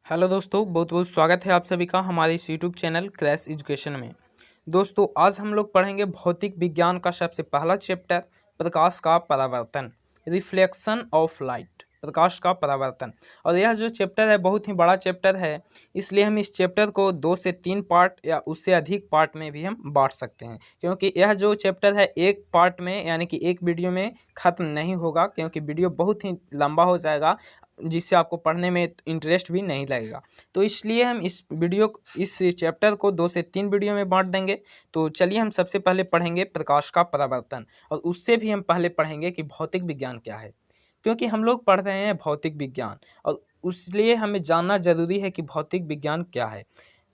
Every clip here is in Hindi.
हेलो दोस्तों, बहुत बहुत स्वागत है आप सभी का हमारे इस यूट्यूब चैनल क्रैश एजुकेशन में। दोस्तों, आज हम लोग पढ़ेंगे भौतिक विज्ञान का सबसे पहला चैप्टर प्रकाश का परावर्तन, रिफ्लेक्शन ऑफ लाइट, प्रकाश का परावर्तन। और यह जो चैप्टर है बहुत ही बड़ा चैप्टर है, इसलिए हम इस चैप्टर को 2 से 3 पार्ट या उससे अधिक पार्ट में भी हम बांट सकते हैं, क्योंकि यह जो चैप्टर है एक पार्ट में यानी कि एक वीडियो में ख़त्म नहीं होगा, क्योंकि वीडियो बहुत ही लंबा हो जाएगा जिससे आपको पढ़ने में इंटरेस्ट भी नहीं लगेगा। तो इसलिए हम इस चैप्टर को 2 से 3 वीडियो में बांट देंगे। तो चलिए हम सबसे पहले पढ़ेंगे प्रकाश का परावर्तन, और उससे भी हम पहले पढ़ेंगे कि भौतिक विज्ञान क्या है, क्योंकि हम लोग पढ़ रहे हैं भौतिक विज्ञान और इसलिए हमें जानना जरूरी है कि भौतिक विज्ञान क्या है।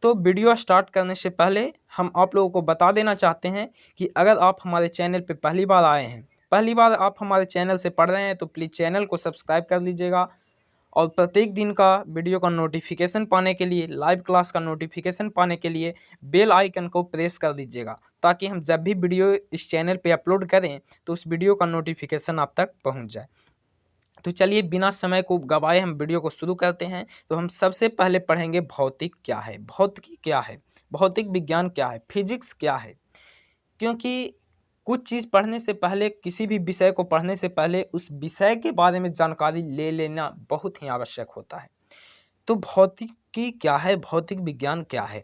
तो वीडियो स्टार्ट करने से पहले हम आप लोगों को बता देना चाहते हैं कि अगर आप हमारे चैनल पर पहली बार आए हैं, पहली बार आप हमारे चैनल से पढ़ रहे हैं, तो प्लीज़ चैनल को सब्सक्राइब कर लीजिएगा और प्रत्येक दिन का वीडियो का नोटिफिकेशन पाने के लिए, लाइव क्लास का नोटिफिकेशन पाने के लिए बेल आइकन को प्रेस कर दीजिएगा, ताकि हम जब भी वीडियो इस चैनल पे अपलोड करें तो उस वीडियो का नोटिफिकेशन आप तक पहुंच जाए। तो चलिए बिना समय को गवाए हम वीडियो को शुरू करते हैं। तो हम सबसे पहले पढ़ेंगे भौतिक क्या है, भौतिकी क्या है, भौतिक विज्ञान क्या है, फिजिक्स क्या है। क्योंकि कुछ चीज़ पढ़ने से पहले, किसी भी विषय को पढ़ने से पहले उस विषय के बारे में जानकारी ले लेना बहुत ही आवश्यक होता है। तो भौतिकी क्या है, भौतिक विज्ञान क्या है?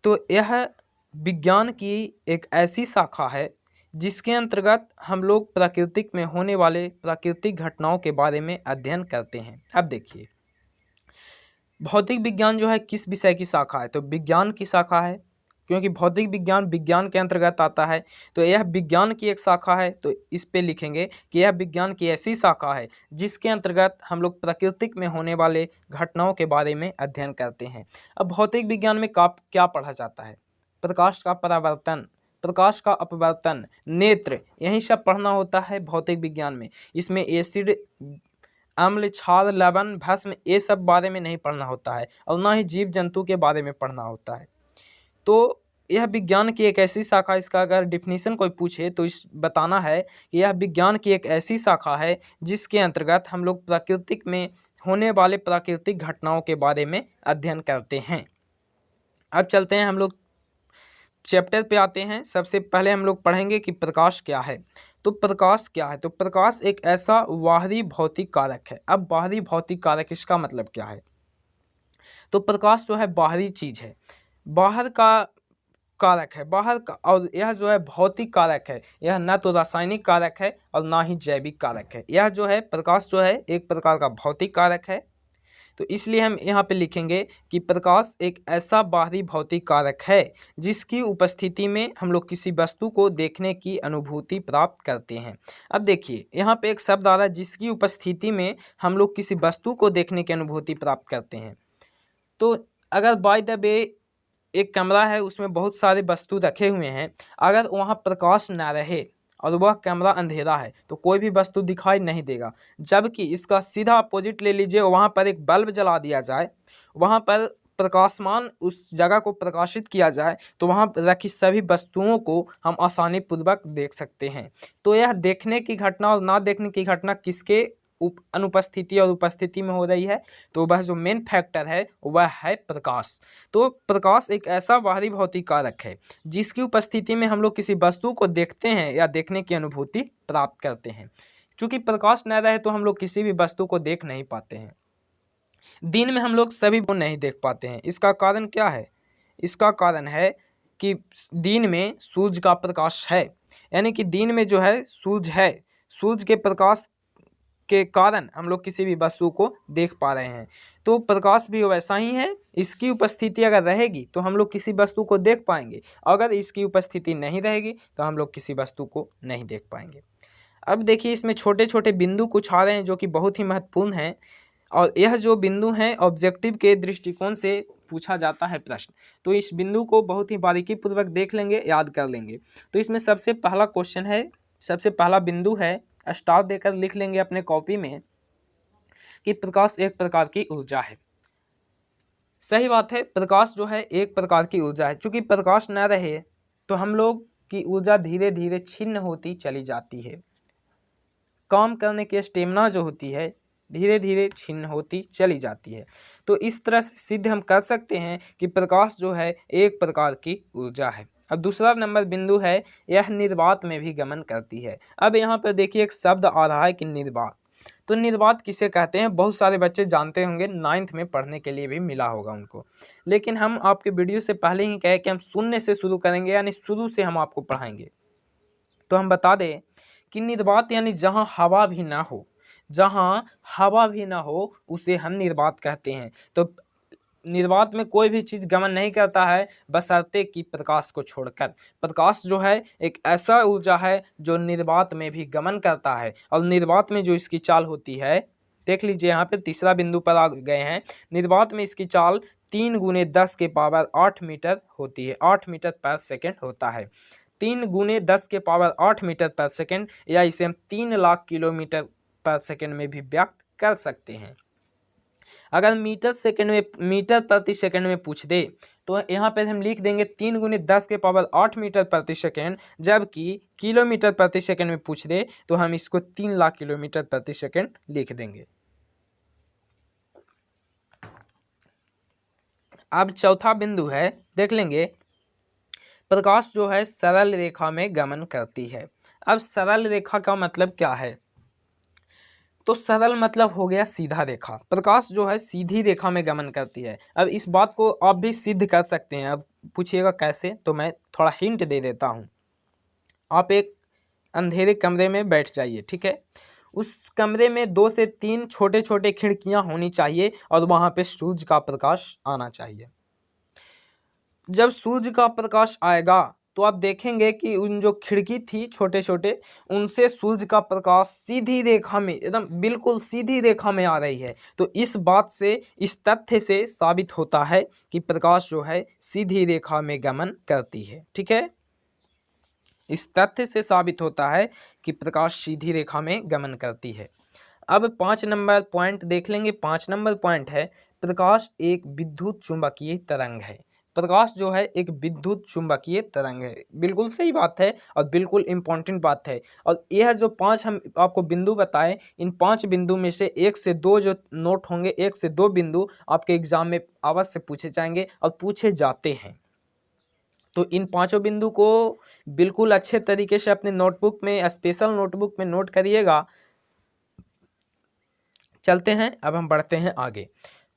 तो यह विज्ञान की एक ऐसी शाखा है जिसके अंतर्गत हम लोग प्राकृतिक में होने वाले प्राकृतिक घटनाओं के बारे में अध्ययन करते हैं। अब देखिए, भौतिक विज्ञान जो है किस विषय की शाखा है? तो विज्ञान की शाखा है, क्योंकि भौतिक विज्ञान विज्ञान के अंतर्गत आता है। तो यह विज्ञान की एक शाखा है, तो इस पे लिखेंगे कि यह विज्ञान की ऐसी शाखा है जिसके अंतर्गत हम लोग प्राकृतिक में होने वाले घटनाओं के बारे में अध्ययन करते हैं। अब भौतिक विज्ञान में क्या पढ़ा जाता है? प्रकाश का परावर्तन, प्रकाश का अपवर्तन, नेत्र, यही सब पढ़ना होता है भौतिक विज्ञान में। इसमें एसिड, अम्ल, क्षार, लवण, भस्म, ये सब बारे में नहीं पढ़ना होता है, और ना ही जीव जंतु के बारे में पढ़ना होता है। तो यह विज्ञान की एक ऐसी शाखा, इसका अगर डिफिनीशन कोई पूछे तो इस बताना है कि यह विज्ञान की एक ऐसी शाखा है जिसके अंतर्गत हम लोग प्राकृतिक में होने वाले प्राकृतिक घटनाओं के बारे में अध्ययन करते हैं। अब चलते हैं, हम लोग चैप्टर पे आते हैं। सबसे पहले हम लोग पढ़ेंगे कि प्रकाश क्या है। तो प्रकाश क्या है? तो प्रकाश एक ऐसा बाहरी भौतिक कारक है। अब बाहरी भौतिक कारक, इसका मतलब क्या है? तो प्रकाश जो है बाहरी चीज है, बाहर का कारक है, बाहर का, और यह जो है भौतिक कारक है। यह न तो रासायनिक कारक है और ना ही जैविक कारक है। यह जो है प्रकाश जो है एक प्रकार का भौतिक कारक है। तो इसलिए हम यहाँ पे लिखेंगे कि प्रकाश एक ऐसा बाहरी भौतिक कारक है जिसकी उपस्थिति में हम लोग किसी वस्तु को देखने की अनुभूति प्राप्त करते हैं। अब देखिए, यहाँ पे एक शब्द आ रहा है, जिसकी उपस्थिति में हम लोग किसी वस्तु को देखने की अनुभूति प्राप्त करते हैं। तो अगर बाय द वे एक कमरा है, उसमें बहुत सारे वस्तु रखे हुए हैं, अगर वहाँ प्रकाश ना रहे और वह कमरा अंधेरा है तो कोई भी वस्तु दिखाई नहीं देगा। जबकि इसका सीधा अपोजिट ले लीजिए, वहाँ पर एक बल्ब जला दिया जाए, वहाँ पर प्रकाशमान उस जगह को प्रकाशित किया जाए, तो वहाँ पर रखी सभी वस्तुओं को हम आसानी पूर्वक देख सकते हैं। तो यह देखने की घटना और ना देखने की घटना किसके अनुपस्थिति और उपस्थिति में हो रही है? तो वह जो मेन फैक्टर है वह है प्रकाश। तो प्रकाश एक ऐसा बाहरी भौतिक कारक है जिसकी उपस्थिति में हम लोग किसी वस्तु को देखते हैं या देखने की अनुभूति प्राप्त करते हैं। चूंकि प्रकाश न रहे तो हम लोग किसी भी वस्तु को देख नहीं पाते हैं। दिन में हम लोग सभी को नहीं देख पाते हैं। इसका कारण क्या है? इसका कारण है कि दिन में सूर्य का प्रकाश है, यानी कि दिन में जो है सूर्य है, सूर्य के प्रकाश के कारण हम लोग किसी भी वस्तु को देख पा रहे हैं। तो प्रकाश भी वैसा ही है, इसकी उपस्थिति अगर रहेगी तो हम लोग किसी वस्तु को देख पाएंगे, अगर इसकी उपस्थिति नहीं रहेगी तो हम लोग किसी वस्तु को नहीं देख पाएंगे। अब देखिए, इसमें छोटे छोटे बिंदु कुछ आ रहे हैं जो कि बहुत ही महत्वपूर्ण हैं, और यह जो बिंदु हैं ऑब्जेक्टिव के दृष्टिकोण से पूछा जाता है प्रश्न। तो इस बिंदु को बहुत ही बारीकी पूर्वक देख लेंगे, याद कर लेंगे। तो इसमें सबसे पहला क्वेश्चन है, सबसे पहला बिंदु है, स्टार देकर लिख लेंगे अपने कॉपी में कि प्रकाश एक प्रकार की ऊर्जा है। सही बात है, प्रकाश जो है एक प्रकार की ऊर्जा है। चूंकि प्रकाश न रहे तो हम लोग की ऊर्जा धीरे धीरे छिन्न होती चली जाती है। काम करने की स्टेमिना जो होती है धीरे धीरे छिन्न होती चली जाती है। तो इस तरह से सिद्ध हम कर सकते हैं कि प्रकाश जो है एक प्रकार की ऊर्जा है। अब दूसरा नंबर बिंदु है, यह निर्वात में भी गमन करती है। अब यहाँ पर देखिए एक शब्द आ रहा है कि निर्वात, तो निर्वात किसे कहते हैं? बहुत सारे बच्चे जानते होंगे, 9th में पढ़ने के लिए भी मिला होगा उनको, लेकिन हम आपके वीडियो से पहले ही कहे कि हम शून्य से शुरू करेंगे, यानी शुरू से हम आपको पढ़ाएंगे। तो हम बता दें कि निर्वात यानी जहाँ हवा भी ना हो, जहाँ हवा भी ना हो उसे हम निर्वात कहते हैं। तो निर्वात में कोई भी चीज़ गमन नहीं करता है बशर्ते कि प्रकाश को छोड़कर। प्रकाश जो है एक ऐसा ऊर्जा है जो निर्वात में भी गमन करता है, और निर्वात में जो इसकी चाल होती है, देख लीजिए यहाँ पे तीसरा बिंदु पर आ गए हैं। निर्वात में इसकी चाल 3 × 10⁸ मीटर होती है, 8 मीटर पर सेकेंड होता है। 3 × 10⁸ मीटर पर सेकेंड, या इसे हम 3 लाख किलोमीटर पर सेकेंड में भी व्यक्त कर सकते हैं। अगर मीटर प्रति सेकंड में पूछ दे तो यहाँ पे हम लिख देंगे 3 × 10⁸ मीटर प्रति सेकंड, जबकि किलोमीटर प्रति सेकंड में पूछ दे तो हम इसको 3 लाख किलोमीटर प्रति सेकंड लिख देंगे। अब चौथा बिंदु है, देख लेंगे, प्रकाश जो है सरल रेखा में गमन करती है। अब सरल रेखा का मतलब क्या है? तो सरल मतलब हो गया सीधा रेखा। प्रकाश जो है सीधी रेखा में गमन करती है। अब इस बात को आप भी सिद्ध कर सकते हैं। अब पूछिएगा कैसे, तो मैं थोड़ा हिंट दे देता हूँ। आप एक अंधेरे कमरे में बैठ जाइए, ठीक है। उस कमरे में 2 से 3 छोटे छोटे खिड़कियाँ होनी चाहिए और वहाँ पे सूरज का प्रकाश आना चाहिए। जब सूरज का प्रकाश आएगा तो आप देखेंगे कि उन जो खिड़की थी छोटे छोटे, उनसे सूरज का प्रकाश सीधी रेखा में, एकदम बिल्कुल सीधी रेखा में आ रही है। तो इस बात से, इस तथ्य से साबित होता है कि प्रकाश जो है सीधी रेखा में गमन करती है, ठीक है। इस तथ्य से साबित होता है कि प्रकाश सीधी रेखा में गमन करती है। अब 5 नंबर पॉइंट देख लेंगे। 5 नंबर पॉइंट है, प्रकाश एक विद्युत चुंबकीय तरंग है। प्रकाश जो है एक विद्युत चुंबकीय तरंग है। बिल्कुल सही बात है और बिल्कुल इम्पोर्टेंट बात है। और यह जो 5 हम आपको बिंदु बताएं, इन 5 बिंदु में से 1 से 2 जो नोट होंगे, 1 से 2 बिंदु आपके एग्जाम में अवश्य पूछे जाएंगे और पूछे जाते हैं। तो इन 5 बिंदु को बिल्कुल अच्छे तरीके से अपने नोटबुक में, स्पेशल नोटबुक में नोट करिएगा। चलते हैं, अब हम बढ़ते हैं आगे।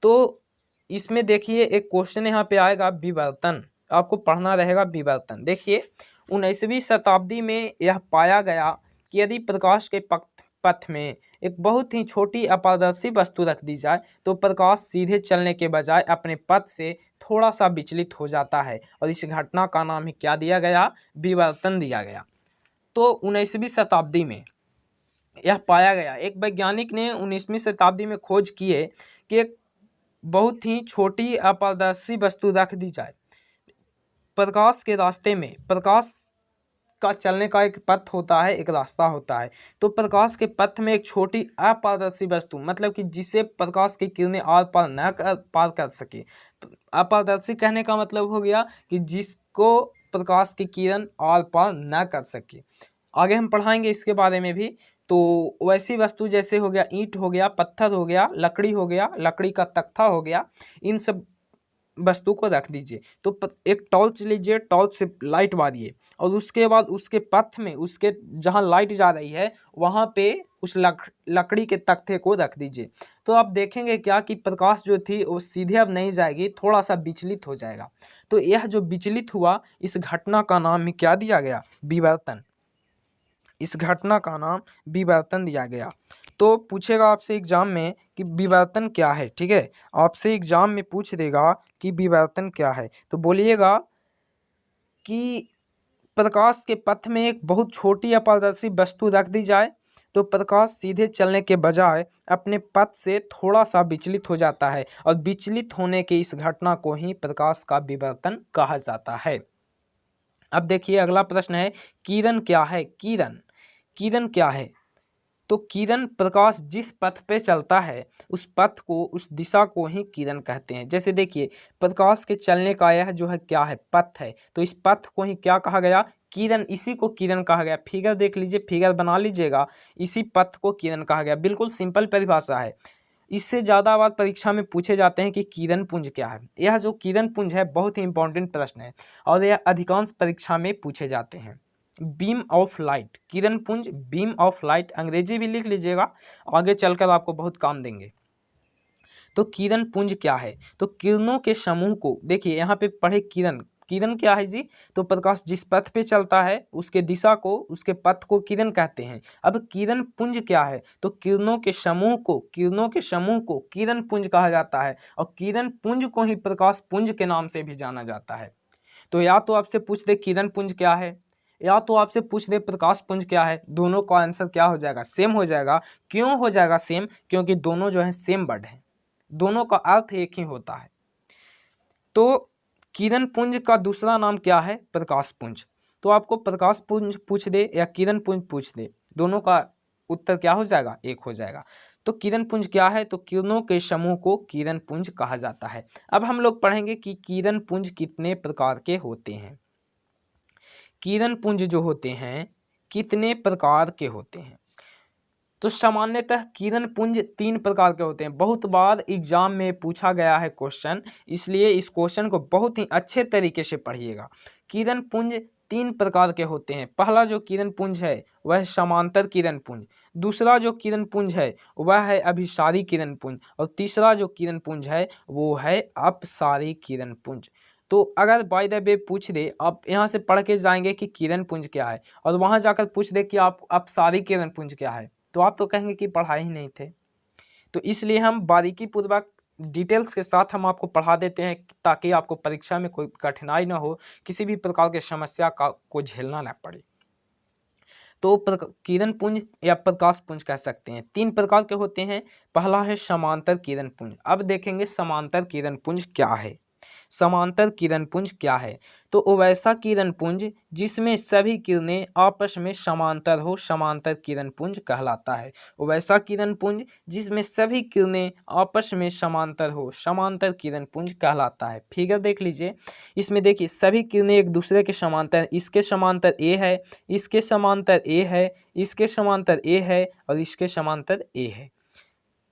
तो इसमें देखिए एक क्वेश्चन यहाँ पे आएगा, विवर्तन। आपको पढ़ना रहेगा विवर्तन। देखिए 19वीं शताब्दी में यह पाया गया कि यदि प्रकाश के पथ में एक बहुत ही छोटी अपारदर्शी वस्तु रख दी जाए तो प्रकाश सीधे चलने के बजाय अपने पथ से थोड़ा सा विचलित हो जाता है, और इस घटना का नाम ही क्या दिया गया? विवर्तन दिया गया। तो 19वीं शताब्दी में यह पाया गया, एक वैज्ञानिक ने 19वीं शताब्दी में खोज किए कि एक बहुत ही छोटी अपारदर्शी वस्तु रख दी जाए प्रकाश के रास्ते में। प्रकाश का चलने का एक पथ होता है, एक रास्ता होता है। तो प्रकाश के पथ में एक छोटी अपारदर्शी वस्तु, मतलब कि जिसे प्रकाश की किरणें आर पार न पार कर सके। अपारदर्शी कहने का मतलब हो गया कि जिसको प्रकाश की किरण आर पार न कर सके। आगे हम पढ़ाएंगे इसके बारे में भी। तो वैसी वस्तु जैसे हो गया ईंट हो गया, पत्थर हो गया, लकड़ी हो गया, लकड़ी का तख्ता हो गया, इन सब वस्तु को रख दीजिए। तो एक टॉर्च लीजिए, टॉर्च से लाइट मारिए और उसके बाद उसके पथ में, उसके जहाँ लाइट जा रही है वहाँ पे उस लकड़ी के तख्ते को रख दीजिए। तो आप देखेंगे क्या कि प्रकाश जो थी वो सीधे अब नहीं जाएगी, थोड़ा सा विचलित हो जाएगा। तो यह जो विचलित हुआ, इस घटना का नाम ही क्या दिया गया? विवर्तन। इस घटना का नाम विवर्तन दिया गया। तो पूछेगा आपसे एग्जाम में कि विवर्तन क्या है, ठीक है। आपसे एग्जाम में पूछ देगा कि विवर्तन क्या है, तो बोलिएगा कि प्रकाश के पथ में एक बहुत छोटी अपारदर्शी वस्तु रख दी जाए तो प्रकाश सीधे चलने के बजाय अपने पथ से थोड़ा सा विचलित हो जाता है, और विचलित होने के इस घटना को ही प्रकाश का विवर्तन कहा जाता है। अब देखिए अगला प्रश्न है, किरण क्या है? किरण, किरण क्या है? तो किरण, प्रकाश जिस पथ पे चलता है उस पथ को, उस दिशा को ही किरण कहते हैं। जैसे देखिए प्रकाश के चलने का यह जो है क्या है? पथ है। तो इस पथ को ही क्या कहा गया? किरण। इसी को किरण कहा गया। फिगर देख लीजिए, फिगर बना लीजिएगा, इसी पथ को किरण कहा गया। बिल्कुल सिंपल परिभाषा है। इससे ज़्यादा बार परीक्षा में पूछे जाते हैं कि किरण पुंज क्या है। यह जो किरण पुंज है बहुत ही इंपॉर्टेंट प्रश्न है और यह अधिकांश परीक्षा में पूछे जाते हैं। बीम ऑफ लाइट, किरण पुंज, बीम ऑफ लाइट, अंग्रेजी भी लिख लीजिएगा, आगे चलकर आपको बहुत काम देंगे। तो किरण पुंज क्या है, तो किरणों के समूह को, देखिए यहाँ पे पढ़े किरण, किरण क्या है जी, तो प्रकाश जिस पथ पे चलता है उसके दिशा को, उसके पथ को किरण कहते हैं। अब किरण पुंज क्या है, तो किरणों के समूह को, किरणों के समूह को किरण पुंज कहा जाता है और किरण पुंज को ही प्रकाश पुंज के नाम से भी जाना जाता है। तो या तो आपसे पूछ दे किरण पुंज क्या है, या तो आपसे पूछ दे प्रकाश पुंज क्या है, दोनों का आंसर क्या हो जाएगा, सेम हो जाएगा। क्यों हो जाएगा सेम, क्योंकि दोनों जो है सेम वर्ड है, दोनों का अर्थ एक ही होता है। तो किरण पुंज का दूसरा नाम क्या है, प्रकाश पुंज। तो आपको प्रकाश पुंज पूछ दे या किरण पुंज पूछ दे, दोनों का उत्तर क्या हो जाएगा, एक हो जाएगा। तो किरण पुंज क्या है, तो किरणों के समूह को किरण पुंज कहा जाता है। अब हम लोग पढ़ेंगे कि किरण पुंज कितने प्रकार के होते हैं। किरण पुंज जो होते हैं कितने प्रकार के होते हैं, तो सामान्यतः किरण पुंज 3 प्रकार के होते हैं। बहुत बार एग्जाम में पूछा गया है क्वेश्चन, इसलिए इस क्वेश्चन को बहुत ही अच्छे तरीके से पढ़िएगा। किरण पुंज 3 प्रकार के होते हैं। पहला जो किरण पुंज है वह समांतर किरण पुंज, दूसरा जो किरण पुंज है वह है अभिसारी किरण पुंज और तीसरा जो किरण पुंज है वो है अपसारी किरण पुंज। तो अगर बाय द वे पूछ दे, आप यहाँ से पढ़ के जाएंगे कि किरण पुंज क्या है और वहाँ जाकर पूछ दे कि आप अपसारी किरण पुंज क्या है, तो आप तो कहेंगे कि पढ़ाए ही नहीं थे। तो इसलिए हम बारीकी पूर्वक डिटेल्स के साथ हम आपको पढ़ा देते हैं ताकि आपको परीक्षा में कोई कठिनाई ना हो, किसी भी प्रकार की समस्या को झेलना ना पड़े। तो किरण पुंज या प्रकाश पुंज कह सकते हैं, 3 प्रकार के होते हैं। पहला है समांतर किरण पुंज। अब देखेंगे समांतर किरण पुंज क्या है। समांतर किरण पुंज क्या है, तो वो वैसा किरण पुंज जिसमें सभी किरणें आपस में समांतर हो, समांतर किरण पुंज कहलाता है। वो वैसा किरण पुंज जिसमें सभी किरणें आपस में समांतर हो, समांतर किरण पुंज कहलाता है। फिगर देख लीजिए, इसमें देखिए सभी किरणें एक दूसरे के समांतर, इसके समांतर ए है, इसके समांतर ए है, इसके समांतर ए है और इसके समांतर ए है।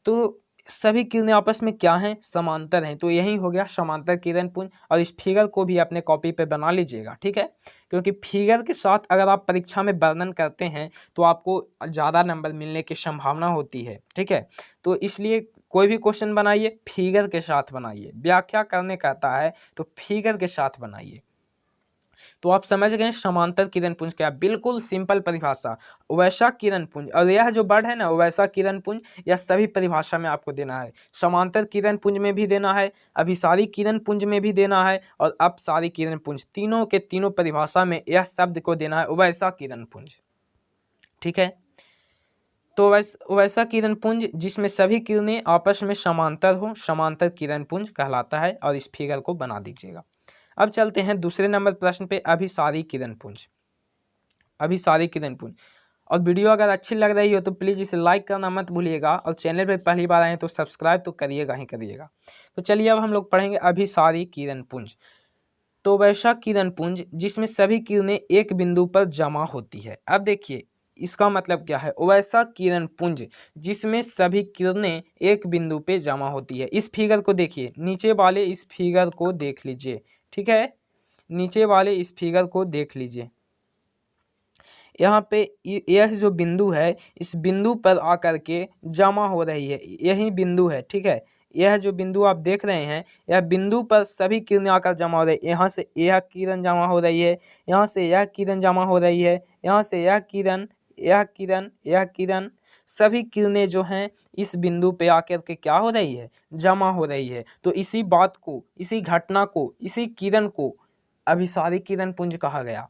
तो सभी किरणें आपस में क्या हैं, समांतर हैं। तो यही हो गया समांतर किरण पुंज। और इस फिगर को भी अपने कॉपी पे बना लीजिएगा, ठीक है, क्योंकि फिगर के साथ अगर आप परीक्षा में वर्णन करते हैं तो आपको ज़्यादा नंबर मिलने की संभावना होती है, ठीक है। तो इसलिए कोई भी क्वेश्चन बनाइए फिगर के साथ बनाइए, व्याख्या करने कहता है तो फिगर के साथ बनाइए। तो आप समझ गए समांतर किरण पुंज क्या, बिल्कुल सिंपल परिभाषा। वैसा किरण पुंज, और यह जो वर्ड है ना वैसा किरण पुंज, यह सभी परिभाषा में आपको देना है। समांतर किरण पुंज में भी देना है, अभिसारी किरण पुंज में भी देना है और अपसारी किरण पुंज, तीनों के तीनों परिभाषा में यह शब्द को देना है, वैसा किरण पुंज, ठीक है। तो वैसा किरण पुंज जिसमें सभी किरणें आपस में समांतर हो, समांतर किरण पुंज कहलाता है। और इस फिगर को बना दीजिएगा। अब चलते हैं दूसरे नंबर प्रश्न पे, अभिसारी किरण पुंज। अभिसारी किरण पुंज, और वीडियो अगर अच्छी लग रही हो तो प्लीज़ इसे लाइक करना मत भूलिएगा और चैनल पे पहली बार आए तो सब्सक्राइब तो करिएगा ही करिएगा। तो चलिए अब हम लोग पढ़ेंगे अभिसारी किरण पुंज। तो वैसा किरण पुंज जिसमें सभी किरणें एक बिंदु पर जमा होती है। अब देखिए इसका मतलब क्या है, वैसा किरण पुंज जिसमें सभी किरणें एक बिंदु पे जमा होती है। इस फिगर को देखिए, नीचे वाले इस फिगर को देख लीजिए, ठीक है, नीचे वाले इस फिगर को देख लीजिए। यहाँ पे यह जो बिंदु है इस बिंदु पर आकर के जमा हो रही है, यही बिंदु है, ठीक है। यह जो बिंदु आप देख रहे हैं यह बिंदु पर सभी किरणें आकर जमा हो रही है। यहाँ से यह किरण जमा हो रही है, यहाँ से यह किरण जमा हो रही है, यहाँ से यह किरण, यह किरण, यह किरण, सभी किरणें जो हैं इस बिंदु पे आकर के क्या हो रही है, जमा हो रही है। तो इसी बात को, इसी घटना को, इसी किरण को अभिसारी किरण पुंज कहा गया।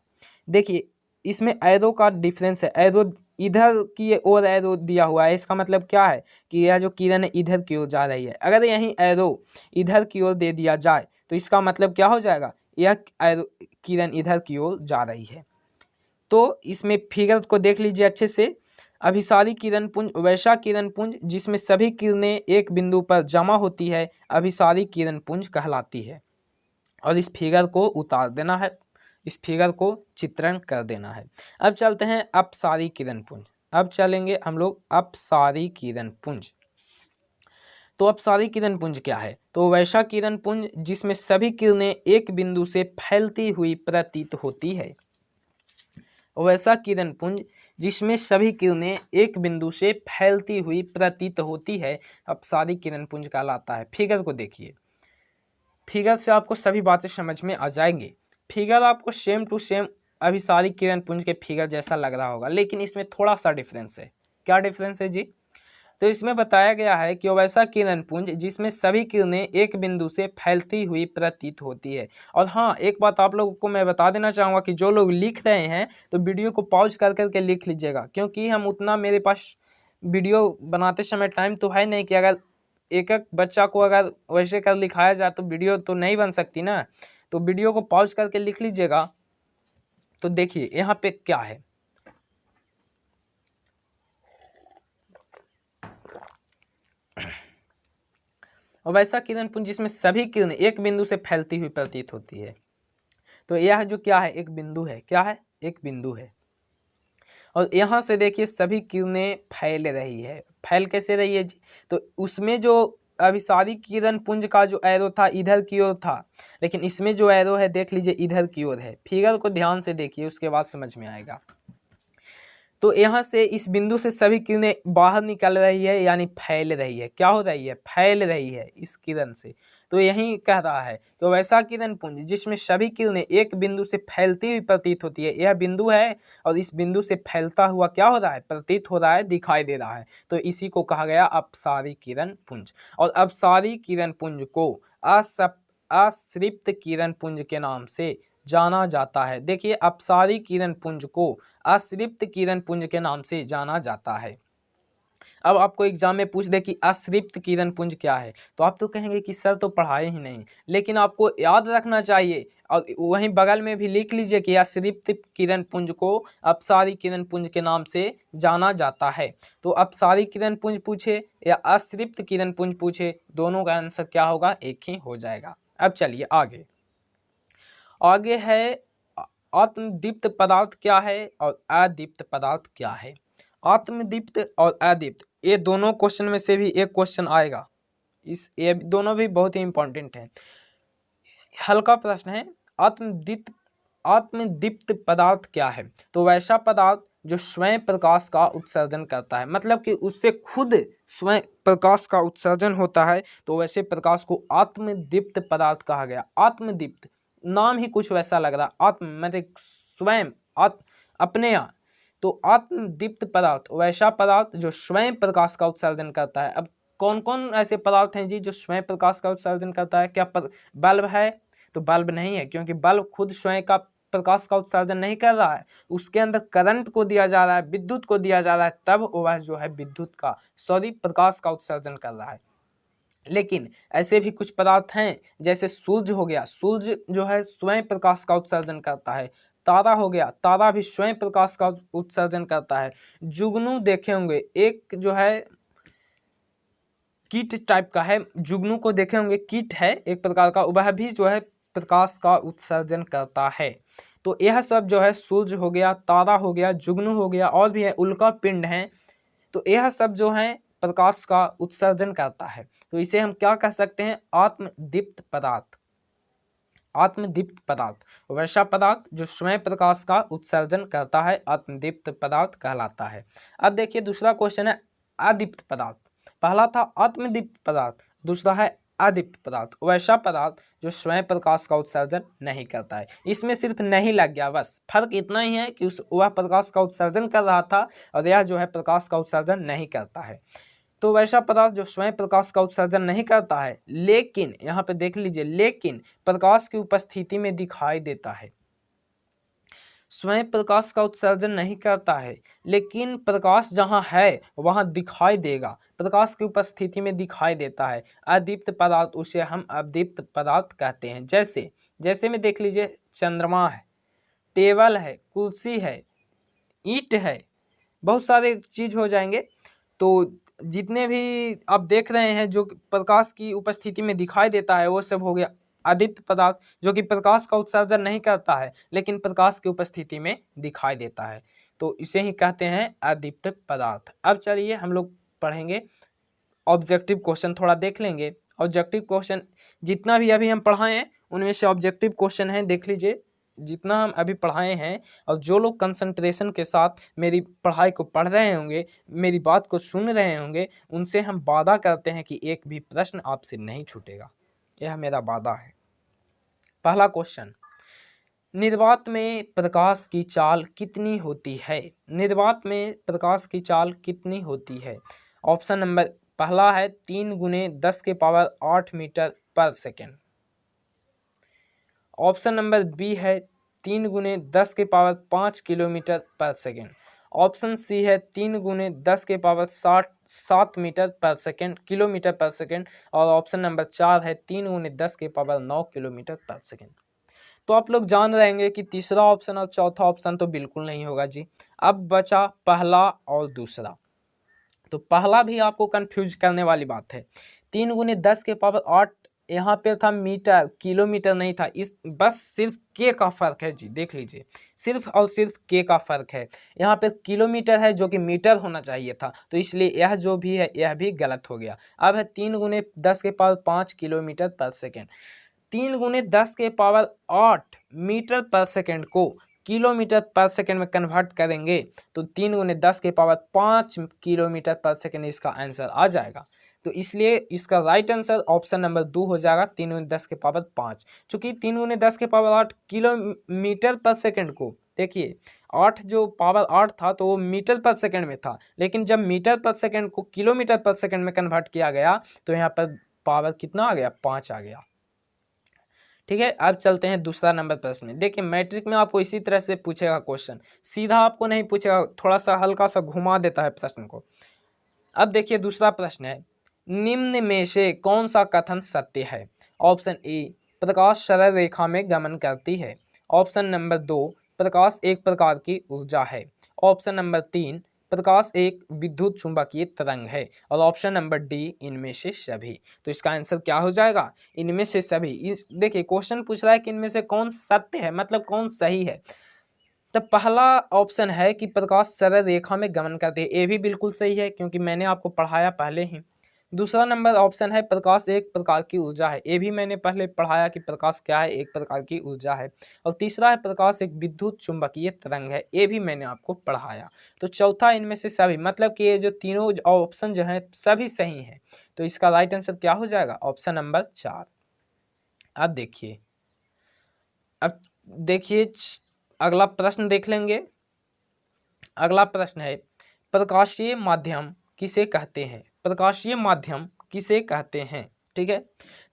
देखिए इसमें एरो का डिफरेंस है, एरो इधर की ओर एरो दिया हुआ है, इसका मतलब क्या है कि यह जो किरण है इधर की ओर जा रही है। अगर यहीं एरो इधर की ओर दे दिया जाए तो इसका मतलब क्या हो जाएगा, यह एरो किरण इधर की ओर जा रही है। तो इसमें फिगर को देख लीजिए अच्छे से। अभिसारी किरण पुंज वैसा किरण पुंज जिसमें सभी किरणें एक बिंदु पर जमा होती है, अभिसारी किरण पुंज कहलाती है। और इस फिगर को उतार देना है, इस फिगर को चित्रण कर देना है। अब चलते हैं अपसारी किरण पुंज। अब चलेंगे हम लोग अपसारी किरण पुंज। तो अपसारी किरण पुंज क्या है? तो वैसा किरण पुंज जिसमें सभी किरणें एक बिंदु से फैलती हुई प्रतीत होती है। वैसा किरण पुंज जिसमें सभी किरणें एक बिंदु से फैलती हुई प्रतीत होती है अपसारी किरण पुंज कहलाता है। फिगर को देखिए, फिगर से आपको सभी बातें समझ में आ जाएंगी। फिगर आपको सेम टू सेम अभिसारी किरण पुंज के फिगर जैसा लग रहा होगा, लेकिन इसमें थोड़ा सा डिफरेंस है। क्या डिफरेंस है जी? तो इसमें बताया गया है कि वैसा किरण पुंज जिसमें सभी किरणें एक बिंदु से फैलती हुई प्रतीत होती है। और हाँ, एक बात आप लोगों को मैं बता देना चाहूँगा कि जो लोग लिख रहे हैं तो वीडियो को पॉज कर करके लिख लीजिएगा, क्योंकि हम उतना मेरे पास वीडियो बनाते समय टाइम तो है नहीं कि अगर एक एक बच्चा को अगर वैसे कर लिखाया जाए तो वीडियो तो नहीं बन सकती ना। तो वीडियो को पॉज करके लिख लीजिएगा। तो देखिए यहाँ पे क्या है, और वैसा किरण पुंज जिसमें सभी किरण एक बिंदु से फैलती हुई प्रतीत होती है। तो यह जो क्या है, एक बिंदु है। क्या है? एक बिंदु है। और यहाँ से देखिए सभी किरणें फैल रही है। फैल कैसे रही है जी? तो उसमें जो अभिसारी किरण पुंज का जो एरो था इधर की ओर था, लेकिन इसमें जो एरो है देख लीजिए इधर की ओर है। फिगर को ध्यान से देखिए, उसके बाद समझ में आएगा। तो यहाँ से इस बिंदु से सभी किरणें बाहर निकल रही है, यानी फैल रही है। क्या हो रही है? फैल रही है इस किरण से। तो यही कह रहा है कि वैसा किरण पुंज जिसमें सभी किरणें एक बिंदु से फैलती हुई प्रतीत होती है, यह बिंदु है और इस बिंदु से फैलता हुआ क्या हो रहा है? प्रतीत हो रहा है, दिखाई दे रहा है। तो इसी को कहा गया अपसारी किरण पुंज। और अपसारी किरण पुंज को अश्रिप्त किरण पुंज के नाम से जाना जाता है। देखिए अपसारी किरण पुंज को अश्रिप्त किरण पुंज के नाम से जाना जाता है। अब आपको एग्जाम में पूछ दे कि अश्रिप्त किरण पुंज क्या है, तो आप तो कहेंगे कि सर तो पढ़ाए ही नहीं, लेकिन आपको याद रखना चाहिए और वहीं बगल में भी लिख लीजिए कि अश्रिप्त किरण पुंज को अपसारी किरण पुंज के नाम से जाना जाता है। तो अपसारी किरण पुंज पूछे या अश्रिप्त किरण पुंज पूछे, दोनों का आंसर क्या होगा? एक ही हो जाएगा। अब चलिए आगे। आगे है आत्मदीप्त पदार्थ क्या है और अदीप्त पदार्थ क्या है। आत्मदीप्त और अदीप्त, ये दोनों क्वेश्चन में से भी एक क्वेश्चन आएगा। ये दोनों भी बहुत ही इंपॉर्टेंट है। हल्का प्रश्न है। आत्मदीप्त पदार्थ क्या है? तो वैसा पदार्थ जो स्वयं प्रकाश का उत्सर्जन करता है, मतलब कि उससे खुद स्वयं प्रकाश का उत्सर्जन होता है, तो वैसे प्रकाश को आत्मदीप्त पदार्थ कहा गया। आत्मदीप्त नाम ही कुछ वैसा लग रहा। आत्म मतलब स्वयं, अपने यहाँ। तो आत्मदीप्त पदार्थ वैसा पदार्थ जो स्वयं प्रकाश का उत्सर्जन करता है। अब कौन कौन ऐसे पदार्थ हैं जी जो स्वयं प्रकाश का उत्सर्जन करता है? क्या बल्ब है? तो बल्ब नहीं है, क्योंकि बल्ब खुद स्वयं का प्रकाश का उत्सर्जन नहीं कर रहा है, उसके अंदर करंट को दिया जा रहा है, विद्युत को दिया जा रहा है, तब वह जो है विद्युत का प्रकाश का उत्सर्जन कर रहा है। लेकिन ऐसे भी कुछ पदार्थ हैं, जैसे सूर्य हो गया, सूर्य जो है स्वयं प्रकाश का उत्सर्जन करता है। तारा हो गया, तारा भी स्वयं प्रकाश का उत्सर्जन करता है। जुगनू देखे होंगे, एक जो है कीट टाइप का है, जुगनू को देखे होंगे, कीट है एक प्रकार का, वह भी जो है प्रकाश का उत्सर्जन करता है। तो यह सब जो है सूर्य हो गया, तारा हो गया, जुगनू हो गया, और भी है उल्का पिंड है, तो यह सब जो है प्रकाश का उत्सर्जन करता है। तो इसे हम क्या कह सकते हैं? आत्मदीप्त पदार्थ। आत्मदीप्त पदार्थ वैसा पदार्थ जो स्वयं प्रकाश का उत्सर्जन करता है, आत्मदीप्त पदार्थ कहलाता है। अब देखिए दूसरा क्वेश्चन है अदीप्त पदार्थ। पहला था आत्मदीप्त पदार्थ, दूसरा है अदीप्त पदार्थ, वैसा पदार्थ जो स्वयं प्रकाश का उत्सर्जन नहीं करता है। इसमें सिर्फ नहीं लग गया, बस फर्क इतना ही है कि वह प्रकाश का उत्सर्जन कर रहा था और यह जो है प्रकाश का उत्सर्जन नहीं करता है। तो वैसा पदार्थ जो स्वयं प्रकाश का उत्सर्जन नहीं करता है, लेकिन यहाँ पे देख लीजिए, लेकिन प्रकाश की उपस्थिति में दिखाई देता है। स्वयं प्रकाश का उत्सर्जन नहीं करता है, लेकिन प्रकाश जहाँ है वहाँ दिखाई देगा, प्रकाश की उपस्थिति में दिखाई देता है। अदीप्त पदार्थ, उसे हम अदीप्त पदार्थ कहते हैं। जैसे में देख लीजिए, चंद्रमा है, टेबल है, कुर्सी है, ईंट है, बहुत सारे चीज हो जाएंगे। तो जितने भी आप देख रहे हैं जो प्रकाश की उपस्थिति में दिखाई देता है, वो सब हो गया अदीप्त पदार्थ, जो कि प्रकाश का उत्सर्जन नहीं करता है, लेकिन प्रकाश की उपस्थिति में दिखाई देता है। तो इसे ही कहते हैं अदीप्त पदार्थ। अब चलिए हम लोग पढ़ेंगे ऑब्जेक्टिव क्वेश्चन थोड़ा देख लेंगे। ऑब्जेक्टिव क्वेश्चन जितना भी अभी हम पढ़ाए हैं उनमें से ऑब्जेक्टिव क्वेश्चन है, देख लीजिए जितना हम अभी पढ़ाए हैं। और जो लोग कंसंट्रेशन के साथ मेरी पढ़ाई को पढ़ रहे होंगे, मेरी बात को सुन रहे होंगे, उनसे हम वादा करते हैं कि एक भी प्रश्न आपसे नहीं छूटेगा, यह मेरा वादा है। पहला क्वेश्चन, निर्वात में प्रकाश की चाल कितनी होती है? निर्वात में प्रकाश की चाल कितनी होती है? ऑप्शन नंबर पहला है 3 × 10⁻8 मीटर पर सेकेंड। ऑप्शन नंबर बी है 3 × 10⁻5 किलोमीटर पर सेकेंड। ऑप्शन सी है 3 × 10⁻7 मीटर पर सेकेंड, किलोमीटर पर सेकेंड। और ऑप्शन नंबर 4 है 3 × 10⁻9 किलोमीटर पर सेकेंड। तो आप लोग जान रहेंगे कि तीसरा ऑप्शन और चौथा ऑप्शन तो बिल्कुल नहीं होगा जी। अब बचा पहला और दूसरा। तो पहला भी आपको कंफ्यूज करने वाली बात है। 3 × 10⁸ यहाँ पे था मीटर, किलोमीटर नहीं था। इस बस सिर्फ के का फर्क है जी, देख लीजिए सिर्फ और सिर्फ के का फर्क है। यहाँ पे किलोमीटर है जो कि मीटर होना चाहिए था, तो इसलिए यह जो भी है यह भी गलत हो गया। अब है 3 × 10⁵ किलोमीटर पर सेकेंड। 3 × 10⁸ मीटर पर सेकेंड को किलोमीटर पर सेकेंड में कन्वर्ट करेंगे तो 3 × 10⁵ किलोमीटर पर सेकेंड इसका आंसर आ जाएगा। तो इसलिए इसका राइट आंसर ऑप्शन नंबर 2 हो जाएगा 3 × 10⁵। चूंकि 3 × 10⁸ किलोमीटर पर सेकेंड को, देखिए 8 जो पावर 8 था तो वो मीटर पर सेकेंड में था, लेकिन जब मीटर पर सेकेंड को किलोमीटर पर सेकेंड में कन्वर्ट किया गया तो यहाँ पर पावर कितना आ गया, 5 आ गया। ठीक है, अब चलते हैं दूसरा नंबर प्रश्न में। देखिए मैट्रिक में आपको इसी तरह से पूछेगा क्वेश्चन, सीधा आपको नहीं पूछेगा, थोड़ा सा हल्का सा घुमा देता है प्रश्न को। अब देखिए दूसरा प्रश्न है, निम्न में से कौन सा कथन सत्य है? ऑप्शन ए, प्रकाश सरल रेखा में गमन करती है। ऑप्शन नंबर 2, प्रकाश एक प्रकार की ऊर्जा है। ऑप्शन नंबर 3, प्रकाश एक विद्युत चुंबकीय तरंग है। और ऑप्शन नंबर डी, इनमें से सभी। तो इसका आंसर क्या हो जाएगा, इनमें से सभी। देखिए क्वेश्चन पूछ रहा है कि इनमें से कौन सत्य है, मतलब कौन सही है। तो पहला ऑप्शन है कि प्रकाश सरल रेखा में गमन करते हैं, ये भी बिल्कुल सही है क्योंकि मैंने आपको पढ़ाया पहले ही। दूसरा नंबर ऑप्शन है प्रकाश एक प्रकार की ऊर्जा है, ये भी मैंने पहले पढ़ाया कि प्रकाश क्या है, एक प्रकार की ऊर्जा है। और तीसरा है प्रकाश एक विद्युत चुंबकीय तरंग है, ये भी मैंने आपको पढ़ाया। तो चौथा इनमें से सभी, मतलब कि ये जो तीनों ऑप्शन जो हैं सभी सही हैं। तो इसका राइट आंसर क्या हो जाएगा, ऑप्शन नंबर 4। अब देखिए अगला प्रश्न देख लेंगे। अगला प्रश्न है, प्रकाशीय माध्यम किसे कहते हैं? प्रकाशीय माध्यम किसे कहते हैं? ठीक है,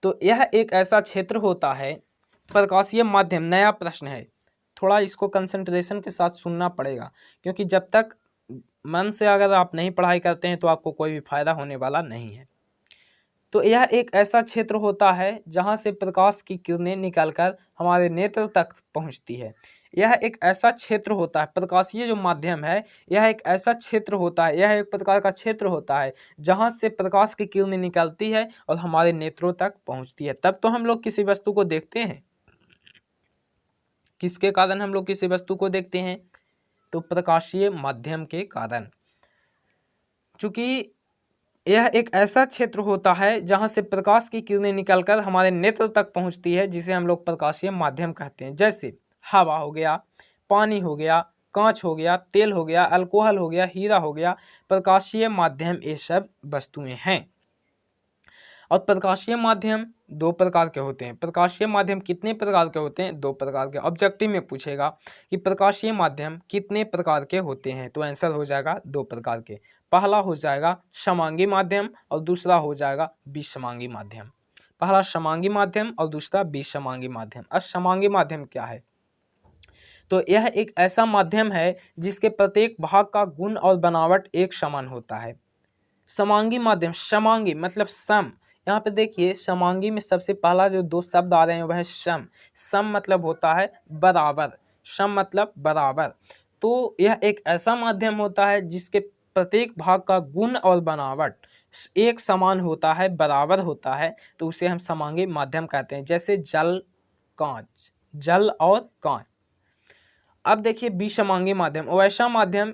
तो यह एक ऐसा क्षेत्र होता है, प्रकाशीय माध्यम नया प्रश्न है, थोड़ा इसको कंसंट्रेशन के साथ सुनना पड़ेगा क्योंकि जब तक मन से अगर आप नहीं पढ़ाई करते हैं तो आपको कोई भी फायदा होने वाला नहीं है। तो यह एक ऐसा क्षेत्र होता है जहाँ से प्रकाश की किरणें निकलकर हमारे नेत्र तक पहुँचती है। यह एक ऐसा क्षेत्र होता है, प्रकाशीय जो माध्यम है यह एक ऐसा क्षेत्र होता है, यह एक प्रकार का क्षेत्र होता है जहाँ से प्रकाश की किरणें निकलती है और हमारे नेत्रों तक पहुँचती है। तब तो हम लोग किसी वस्तु को देखते हैं, किसके कारण हम लोग किसी वस्तु को देखते हैं, तो प्रकाशीय माध्यम के कारण। चूँकि यह एक ऐसा क्षेत्र होता है जहां से प्रकाश की किरणें निकलकर हमारे नेत्र तक पहुंचती है, जिसे हम लोग प्रकाशीय माध्यम कहते हैं। जैसे हवा हो गया, पानी हो गया, कांच हो गया, तेल हो गया, अल्कोहल हो गया, हीरा हो गया, प्रकाशीय माध्यम ये सब वस्तुएं हैं। और प्रकाशीय माध्यम दो प्रकार के होते हैं। प्रकाशीय माध्यम कितने प्रकार के होते हैं? 2 प्रकार के। ऑब्जेक्टिव में पूछेगा कि प्रकाशीय माध्यम कितने प्रकार के होते हैं, तो आंसर हो जाएगा 2 प्रकार के। पहला हो जाएगा समांगी माध्यम और दूसरा हो जाएगा विसमांगी माध्यम। पहला समांगी माध्यम और दूसरा विसमांगी माध्यम। अब समांगी माध्यम क्या है? तो यह एक ऐसा माध्यम है जिसके प्रत्येक भाग का गुण और बनावट एक समान होता है। समांगी माध्यम, समांगी मतलब सम। यहाँ पे देखिए समांगी में सबसे पहला जो 2 शब्द आ रहे हैं वह है सम। सम मतलब होता है बराबर, सम मतलब बराबर। तो यह एक ऐसा माध्यम होता है जिसके प्रत्येक भाग का गुण और बनावट एक समान होता है, बराबर होता है, तो उसे हम समांगी माध्यम कहते हैं। जैसे जल, कांच, जल और कांच। अब देखिए विसमांगी माध्यम, वैसा माध्यम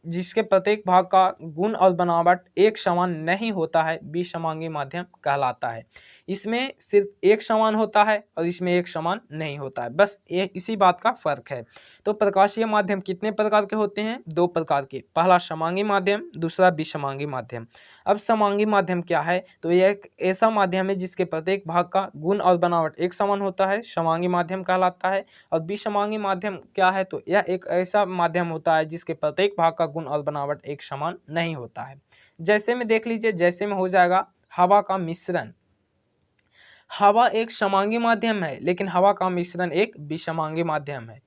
जिसके प्रत्येक भाग का गुण और बनावट एक समान नहीं होता है विसमांगी माध्यम कहलाता है। इसमें सिर्फ एक समान होता है और इसमें एक समान नहीं होता है, बस ये इसी बात का फर्क है। तो प्रकाशीय माध्यम कितने प्रकार के होते हैं? 2 प्रकार के, पहला समांगी माध्यम, दूसरा विसमांगी माध्यम। अब समांगी माध्यम क्या है? तो यह एक ऐसा माध्यम है जिसके प्रत्येक भाग का गुण और बनावट एक समान होता है, समांगी माध्यम कहलाता है। और विसमांगी माध्यम क्या है? तो यह एक ऐसा माध्यम होता है जिसके प्रत्येक भाग का गुण और बनावट एक समान नहीं होता है। जैसे में देख लीजिए, जैसे में हो जाएगा हवा का मिश्रण। हवा एक समांगी माध्यम है लेकिन हवा का मिश्रण एक विसमांगी माध्यम है।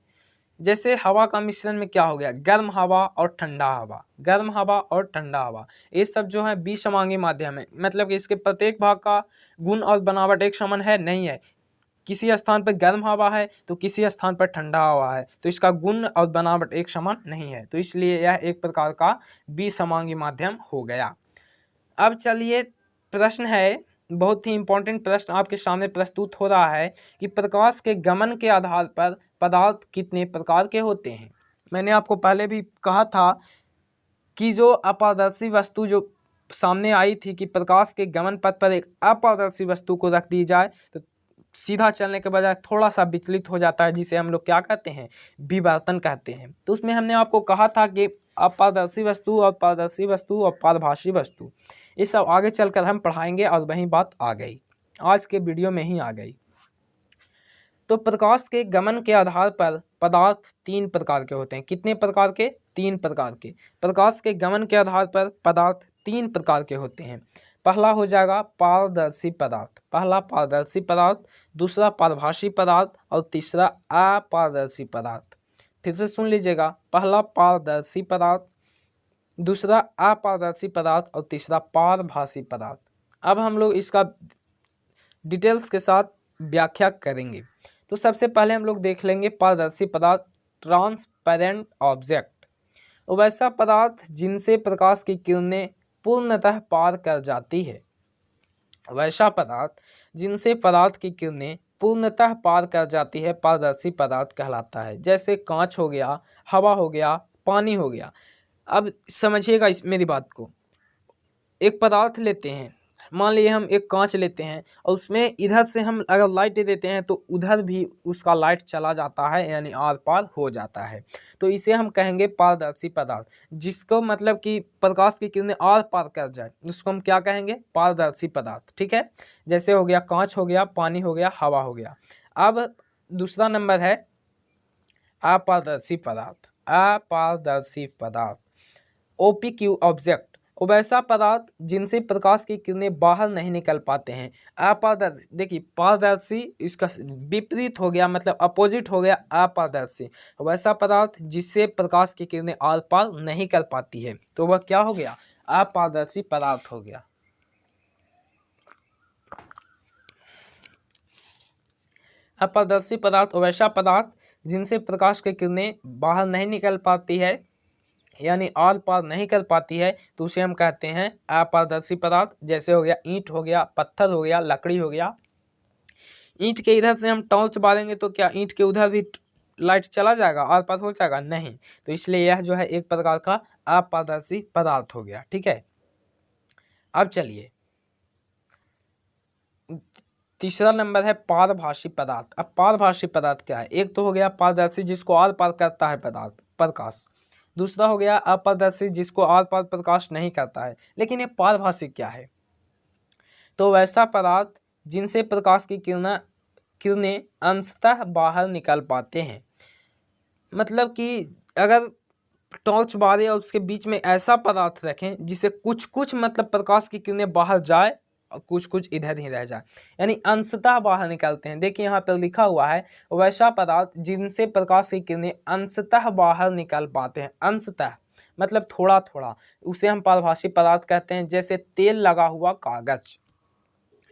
जैसे हवा का मिश्रण में क्या हो गया? गर्म हवा और ठंडा हवा, गर्म हवा और ठंडा हवा, ये सब जो है विसमांगी माध्यम है। मतलब कि इसके प्रत्येक भाग का गुण और बनावट एक समान है नहीं है। किसी स्थान पर गर्म हवा है तो किसी स्थान पर ठंडा हवा है, तो इसका गुण और बनावट एक समान नहीं है, तो इसलिए यह एक प्रकार का विसमांगी माध्यम हो गया। अब चलिए, प्रश्न है, बहुत ही इंपॉर्टेंट प्रश्न आपके सामने प्रस्तुत हो रहा है कि प्रकाश के गमन के आधार पर पदार्थ कितने प्रकार के होते हैं। मैंने आपको पहले भी कहा था कि जो अपारदर्शी वस्तु जो सामने आई थी कि प्रकाश के गमन पथ पर एक अपारदर्शी वस्तु को रख दी जाए तो सीधा चलने के बजाय थोड़ा सा विचलित हो जाता है, जिसे हम लोग क्या कहते हैं? विवर्तन कहते हैं। तो उसमें हमने आपको कहा था कि अपारदर्शी वस्तु और पारदर्शी वस्तु और पारभासी वस्तु, ये सब आगे चलकर हम पढ़ाएंगे और वही बात आ गई, आज के वीडियो में ही आ गई। तो प्रकाश के गमन के आधार पर पदार्थ 3 प्रकार के होते हैं। कितने प्रकार के? 3 प्रकार के। प्रकाश के गमन के आधार पर पदार्थ 3 प्रकार के होते हैं। पहला हो जाएगा पारदर्शी पदार्थ, पहला पारदर्शी पदार्थ, दूसरा पारभासी पदार्थ और तीसरा अपारदर्शी पदार्थ। फिर से सुन लीजिएगा, पहला पारदर्शी पदार्थ, दूसरा अपारदर्शी पदार्थ और तीसरा पारभासी पदार्थ। अब हम लोग इसका डिटेल्स के साथ व्याख्या करेंगे। तो सबसे पहले हम लोग देख लेंगे पारदर्शी पदार्थ, ट्रांसपेरेंट ऑब्जेक्ट, वैसा पदार्थ जिनसे प्रकाश की किरणें पूर्णतः पार कर जाती है, वैसा पदार्थ जिनसे पदार्थ की किरणें पूर्णतः पार कर जाती है पारदर्शी पदार्थ कहलाता है। जैसे कांच हो गया, हवा हो गया, पानी हो गया। अब समझिएगा इस मेरी बात को, एक पदार्थ लेते हैं, मान लीजिए हम एक कांच लेते हैं और उसमें इधर से हम अगर लाइट देते हैं तो उधर भी उसका लाइट चला जाता है, यानी आर पार हो जाता है। तो इसे हम कहेंगे पारदर्शी पदार्थ। जिसको मतलब कि प्रकाश की किरणें आर पार कर जाए उसको हम क्या कहेंगे? पारदर्शी पदार्थ। ठीक है, जैसे हो गया कांच हो गया, पानी हो गया, हवा हो गया। अब दूसरा नंबर है अपारदर्शी पदार्थ। अपारदर्शी पदार्थ, ओपीक्यू ऑब्जेक्ट, वैसा पदार्थ जिनसे प्रकाश की किरणें बाहर नहीं निकल पाते हैं। अपारदर्शी, देखिए पारदर्शी इसका विपरीत हो गया, मतलब अपोजिट हो गया अपारदर्शी। वैसा पदार्थ जिससे प्रकाश की किरणें आर पार नहीं कर पाती है, तो वह क्या हो गया? अपारदर्शी पदार्थ हो गया। अपारदर्शी पदार्थ वैसा पदार्थ जिनसे प्रकाश की किरणें बाहर नहीं निकल पाती है, यानी आर पार नहीं कर पाती है, तो उसे हम कहते हैं अपारदर्शी पदार्थ। जैसे हो गया ईंट हो गया, पत्थर हो गया, लकड़ी हो गया। ईंट के इधर से हम टॉर्च बालेंगे तो क्या ईंट के उधर भी लाइट चला जाएगा, आर पार हो जाएगा? नहीं। तो इसलिए यह जो है एक प्रकार का अपारदर्शी पदार्थ हो गया। ठीक है, अब चलिए तीसरा नंबर है पारभासी पदार्थ। अब पारभासी पदार्थ क्या है? एक तो हो गया पारदर्शी जिसको आर पार करता है पदार्थ प्रकाश, दूसरा हो गया अपारदर्शी जिसको आर पार प्रकाश नहीं करता है। लेकिन ये पारभासी क्या है? तो वैसा पदार्थ जिनसे प्रकाश की किरणें अंशतः बाहर निकल पाते हैं। मतलब कि अगर टॉर्च बारे और उसके बीच में ऐसा पदार्थ रखें जिसे कुछ कुछ मतलब प्रकाश की किरणें बाहर जाए और कुछ कुछ इधर ही रह जाए, यानी अंशतः बाहर निकलते हैं। देखिए यहाँ पर लिखा हुआ है वैसा पदार्थ जिनसे प्रकाश की किरणें अंशतः बाहर निकल पाते हैं। अंशतः मतलब थोड़ा थोड़ा, उसे हम पारभासी पदार्थ कहते हैं। जैसे तेल लगा हुआ कागज,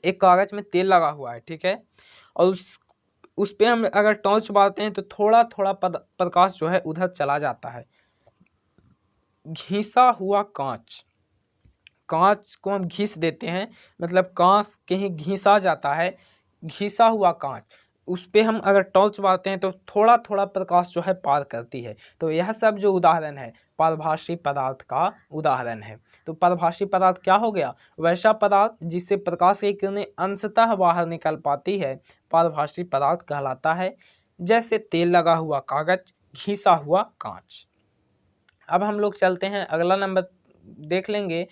एक कागज में तेल लगा हुआ है, ठीक है, और उस पे हम अगर टॉर्च बारते हैं तो थोड़ा थोड़ा प्रकाश जो है उधर चला जाता है। घिसा हुआ कांच, कांच को हम घिस देते हैं, मतलब कांच कहीं घिसा जाता है, घिसा हुआ कांच, उस पे हम अगर टॉर्च मारते हैं तो थोड़ा थोड़ा प्रकाश जो है पार करती है। तो यह सब जो उदाहरण है परभाषी पदार्थ का उदाहरण है। तो परभाषी पदार्थ क्या हो गया? वैसा पदार्थ जिससे प्रकाश की किरणें अंशतः बाहर निकल पाती है, परभाषी पदार्थ कहलाता है। जैसे तेल लगा हुआ कागज, घिसा हुआ कांच। अब हम लोग चलते हैं, अगला नंबर देख लेंगे।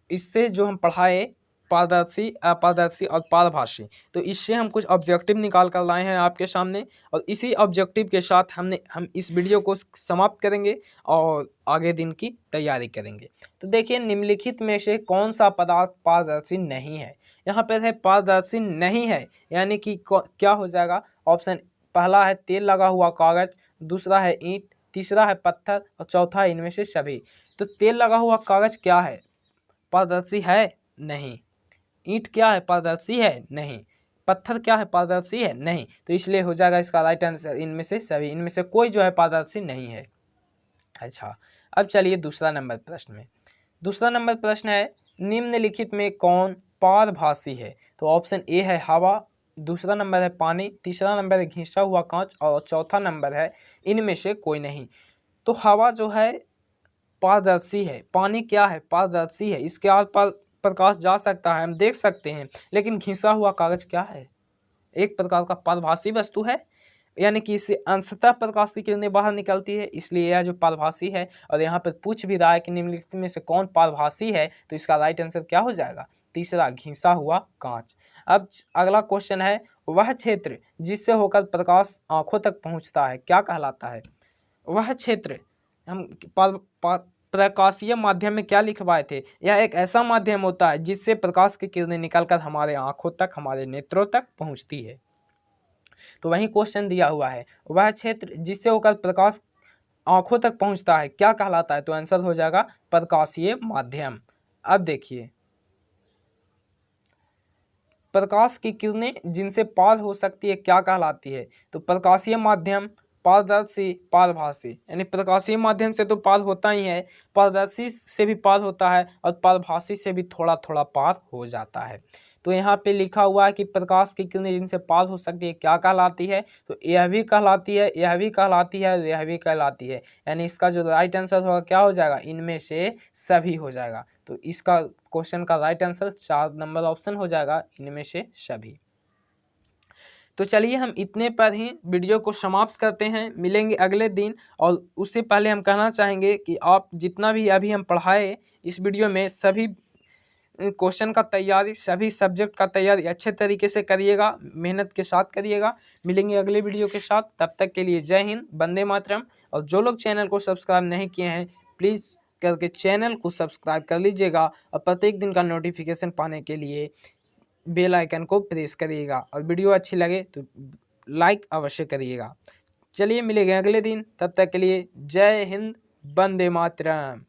इससे जो हम पढ़ाए पारदर्शी, अपारदर्शी और पारभाषी, तो इससे हम कुछ ऑब्जेक्टिव निकाल कर लाए हैं आपके सामने, और इसी ऑब्जेक्टिव के साथ हम इस वीडियो को समाप्त करेंगे और आगे दिन की तैयारी करेंगे। तो देखिए, निम्नलिखित में से कौन सा पदार्थ पारदर्शी नहीं है? यहाँ पे है पारदर्शी नहीं है, यानी कि क्या हो जाएगा? ऑप्शन पहला है तेल लगा हुआ कागज, दूसरा है ईंट, तीसरा है पत्थर और चौथा है इनमें से सभी। तो तेल लगा हुआ कागज क्या है? पारदर्शी है? नहीं। ईंट क्या है? पारदर्शी है? नहीं। पत्थर क्या है? पारदर्शी है? नहीं। तो इसलिए हो जाएगा इसका राइट आंसर इनमें से सभी, इनमें से कोई जो है पारदर्शी नहीं है। अच्छा, अब चलिए दूसरा नंबर प्रश्न में। दूसरा नंबर प्रश्न है, निम्नलिखित में कौन पारभासी है? तो ऑप्शन ए है हवा, दूसरा नंबर है पानी, तीसरा नंबर है घिसा हुआ कांच और चौथा नंबर है इनमें से कोई नहीं। तो हवा जो है पारदर्शी है, पानी क्या है? पारदर्शी है, इसके आर पार प्रकाश जा सकता है, हम देख सकते हैं। लेकिन घिसा हुआ कागज क्या है? एक प्रकार का पारभासी वस्तु है, यानी कि इससे अंशतः प्रकाश की किरणें बाहर निकलती है, इसलिए यह जो पारभासी है। और यहाँ पर पूछ भी रहा है कि निम्नलिखित में से कौन पारभासी है, तो इसका राइट आंसर क्या हो जाएगा? तीसरा, घिसा हुआ कांच। अब अगला क्वेश्चन है, वह क्षेत्र जिससे होकर प्रकाश आंखों तक पहुँचता है क्या कहलाता है? वह क्षेत्र, हम प्रकाशीय माध्यम में क्या लिखवाए थे? यह एक ऐसा माध्यम होता है जिससे प्रकाश की किरणें निकलकर हमारे आंखों तक, हमारे नेत्रों तक पहुंचती है। तो वही क्वेश्चन दिया हुआ है, वह क्षेत्र जिससे होकर प्रकाश आंखों तक पहुंचता है क्या कहलाता है? तो आंसर हो जाएगा प्रकाशीय माध्यम। अब देखिए, प्रकाश की किरणें जिनसे पार हो सकती है क्या कहलाती है? तो प्रकाशीय माध्यम, पारदर्शी, पारभासी। यानी प्रकाशीय माध्यम से तो पार होता ही है, पारदर्शी से भी पार होता है और पारभासी से भी थोड़ा थोड़ा पार हो जाता है। तो यहाँ पे लिखा हुआ है कि प्रकाश की किरणें जिनसे पार हो सकती है क्या कहलाती है? तो यह भी कहलाती है, यह भी कहलाती है, यह भी कहलाती है। यानी इसका जो राइट आंसर होगा क्या हो जाएगा? इनमें से सभी हो जाएगा। तो इसका क्वेश्चन का राइट आंसर 4 नंबर ऑप्शन हो जाएगा, इनमें से सभी। तो चलिए हम इतने पर ही वीडियो को समाप्त करते हैं, मिलेंगे अगले दिन। और उससे पहले हम कहना चाहेंगे कि आप जितना भी अभी हम पढ़ाए इस वीडियो में, सभी क्वेश्चन का तैयारी, सभी सब्जेक्ट का तैयारी अच्छे तरीके से करिएगा, मेहनत के साथ करिएगा। मिलेंगे अगले वीडियो के साथ, तब तक के लिए जय हिंद, वंदे मातरम। और जो लोग चैनल को सब्सक्राइब नहीं किए हैं, प्लीज़ करके चैनल को सब्सक्राइब कर लीजिएगा और प्रत्येक दिन का नोटिफिकेशन पाने के लिए बेल आइकन को प्रेस करिएगा। और वीडियो अच्छी लगे तो लाइक अवश्य करिएगा। चलिए मिलेंगे अगले दिन, तब तक के लिए जय हिंद, वंदे मातरम।